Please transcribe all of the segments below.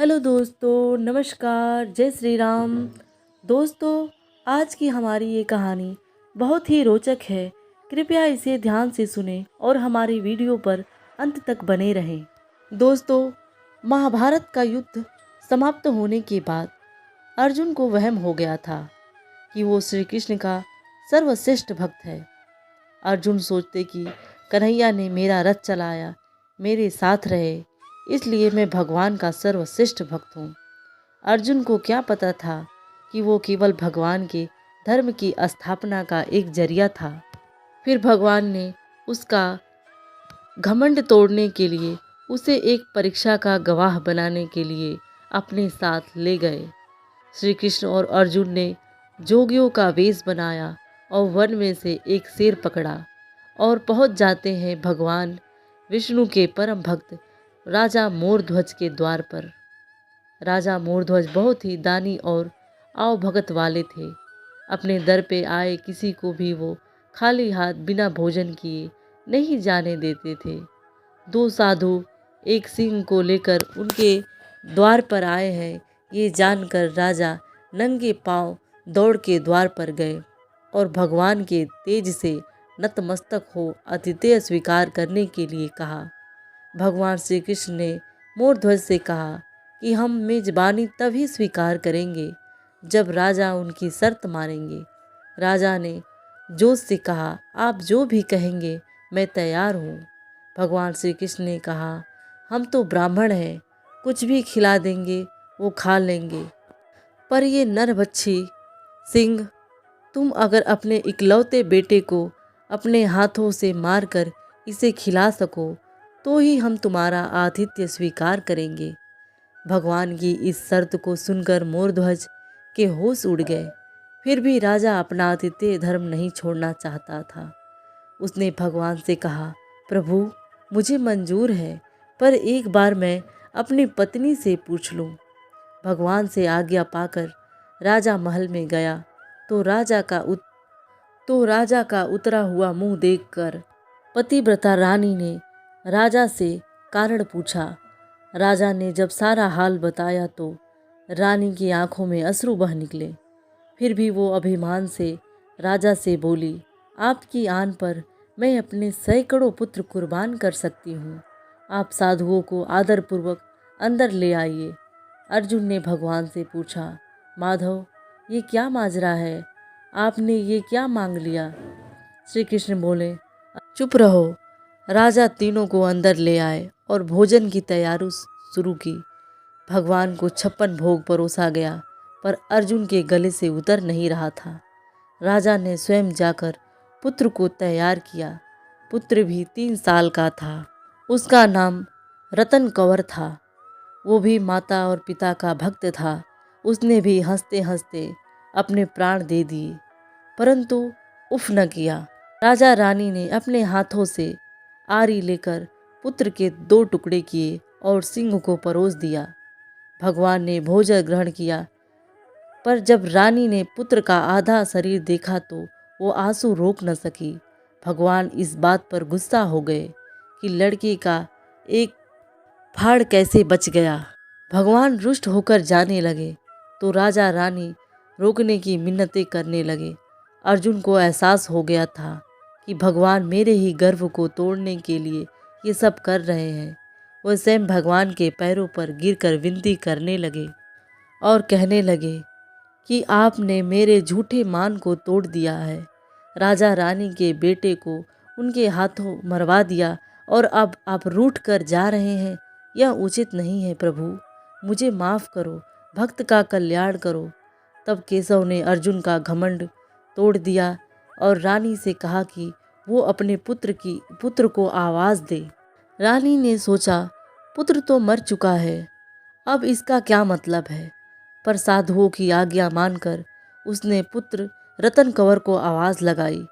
Hello दोस्तों, नमस्कार, जय श्री राम। दोस्तों, आज की हमारी ये कहानी बहुत ही रोचक है। कृपया इसे ध्यान से सुनें और हमारी वीडियो पर अंत तक बने रहें। दोस्तों, महाभारत का युद्ध समाप्त होने के बाद अर्जुन को वहम हो गया था कि वो श्री कृष्ण का सर्वश्रेष्ठ भक्त है। अर्जुन सोचते कि कन्हैया ने मेरा रथ चलाया, मेरे साथ रहे, इसलिए मैं भगवान का सर्वश्रेष्ठ भक्त हूँ। अर्जुन को क्या पता था कि वो केवल भगवान के धर्म की स्थापना का एक जरिया था। फिर भगवान ने उसका घमंड तोड़ने के लिए उसे एक परीक्षा का गवाह बनाने के लिए अपने साथ ले गए। श्री कृष्ण और अर्जुन ने जोगियों का वेश बनाया और वन में से एक शेर पकड़ा और पहुंच जाते हैं भगवान विष्णु के परम भक्त राजा मोरध्वज के द्वार पर। राजा मोरध्वज बहुत ही दानी और आवभगत वाले थे। अपने दर पे आए किसी को भी वो खाली हाथ बिना भोजन किए नहीं जाने देते थे। दो साधु एक सिंह को लेकर उनके द्वार पर आए हैं, ये जानकर राजा नंगे पांव दौड़ के द्वार पर गए और भगवान के तेज से नतमस्तक हो आतिथ्य स्वीकार करने के लिए कहा। भगवान श्री कृष्ण ने मोरध्वज से कहा कि हम मेजबानी तभी स्वीकार करेंगे जब राजा उनकी शर्त मानेंगे। राजा ने जोश से कहा, आप जो भी कहेंगे मैं तैयार हूँ। भगवान श्री कृष्ण ने कहा, हम तो ब्राह्मण हैं, कुछ भी खिला देंगे वो खा लेंगे, पर ये नरभक्षी सिंह, तुम अगर अपने इकलौते बेटे को अपने हाथों से मारकर इसे खिला सको तो ही हम तुम्हारा आतिथ्य स्वीकार करेंगे। भगवान की इस शर्त को सुनकर मोरध्वज के होश उड़ गए। फिर भी राजा अपना आतिथ्य धर्म नहीं छोड़ना चाहता था। उसने भगवान से कहा, प्रभु मुझे मंजूर है, पर एक बार मैं अपनी पत्नी से पूछ लूं। भगवान से आज्ञा पाकर राजा महल में गया तो राजा का उतरा हुआ मुंह देखकर पतिव्रता रानी ने राजा से कारण पूछा। राजा ने जब सारा हाल बताया तो रानी की आंखों में अश्रु बह निकले। फिर भी वो अभिमान से राजा से बोली, आपकी आन पर मैं अपने सैकड़ों पुत्र कुर्बान कर सकती हूँ। आप साधुओं को आदरपूर्वक अंदर ले आइए। अर्जुन ने भगवान से पूछा, माधव ये क्या माजरा है, आपने ये क्या मांग लिया? श्री कृष्ण बोले, चुप रहो। राजा तीनों को अंदर ले आए और भोजन की तैयारी शुरू की। भगवान को 56 भोग परोसा गया, पर अर्जुन के गले से उतर नहीं रहा था। राजा ने स्वयं जाकर पुत्र को तैयार किया। पुत्र भी 3 साल का था। उसका नाम रतन कंवर था। वो भी माता और पिता का भक्त था। उसने भी हंसते हंसते अपने प्राण दे दिए, परंतु उफ न किया। राजा रानी ने अपने हाथों से आरी लेकर पुत्र के 2 टुकड़े किए और सिंह को परोस दिया। भगवान ने भोजन ग्रहण किया, पर जब रानी ने पुत्र का आधा शरीर देखा तो वो आंसू रोक न सकी। भगवान इस बात पर गुस्सा हो गए कि लड़की का एक फाड़ कैसे बच गया। भगवान रुष्ट होकर जाने लगे तो राजा रानी रोकने की मिन्नतें करने लगे। अर्जुन को एहसास हो गया था कि भगवान मेरे ही गर्व को तोड़ने के लिए ये सब कर रहे हैं। वो स्वयं भगवान के पैरों पर गिरकर विनती करने लगे और कहने लगे कि आपने मेरे झूठे मान को तोड़ दिया है। राजा रानी के बेटे को उनके हाथों मरवा दिया और अब आप रूठ कर जा रहे हैं, यह उचित नहीं है। प्रभु मुझे माफ़ करो, भक्त का कल्याण करो। तब केशव ने अर्जुन का घमंड तोड़ दिया और रानी से कहा कि वो अपने पुत्र को आवाज़ दे। रानी ने सोचा, पुत्र तो मर चुका है, अब इसका क्या मतलब है, पर साधुओं की आज्ञा मानकर उसने पुत्र रतन कंवर को आवाज़ लगाई।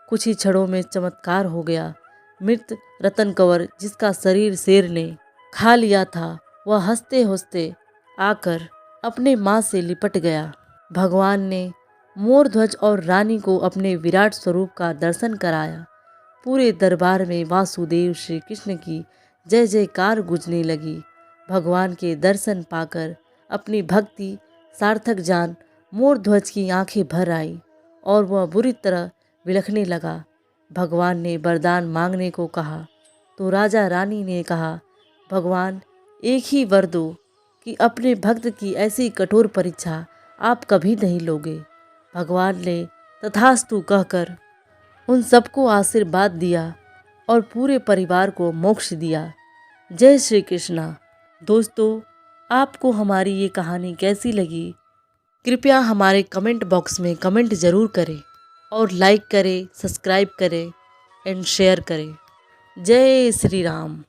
कुछ ही क्षणों में चमत्कार हो गया। मृत रतन कंवर, जिसका शरीर शेर ने खा लिया था, वह हंसते हंसते आकर अपने माँ से लिपट गया। भगवान ने मोरध्वज और रानी को अपने विराट स्वरूप का दर्शन कराया। पूरे दरबार में वासुदेव श्री कृष्ण की जय जयकार गूंजने लगी। भगवान के दर्शन पाकर अपनी भक्ति सार्थक जान मोरध्वज की आंखें भर आई और वह बुरी तरह बिलखने लगा। भगवान ने वरदान मांगने को कहा तो राजा रानी ने कहा, भगवान एक ही वर दो कि अपने भक्त की ऐसी कठोर परीक्षा आप कभी नहीं लोगे। भगवान ने तथास्तु कहकर उन सबको आशीर्वाद दिया और पूरे परिवार को मोक्ष दिया। जय श्री कृष्णा। दोस्तों, आपको हमारी ये कहानी कैसी लगी? कृपया हमारे कमेंट बॉक्स में कमेंट ज़रूर करें और लाइक करें, सब्सक्राइब करें एंड शेयर करें। जय श्री राम।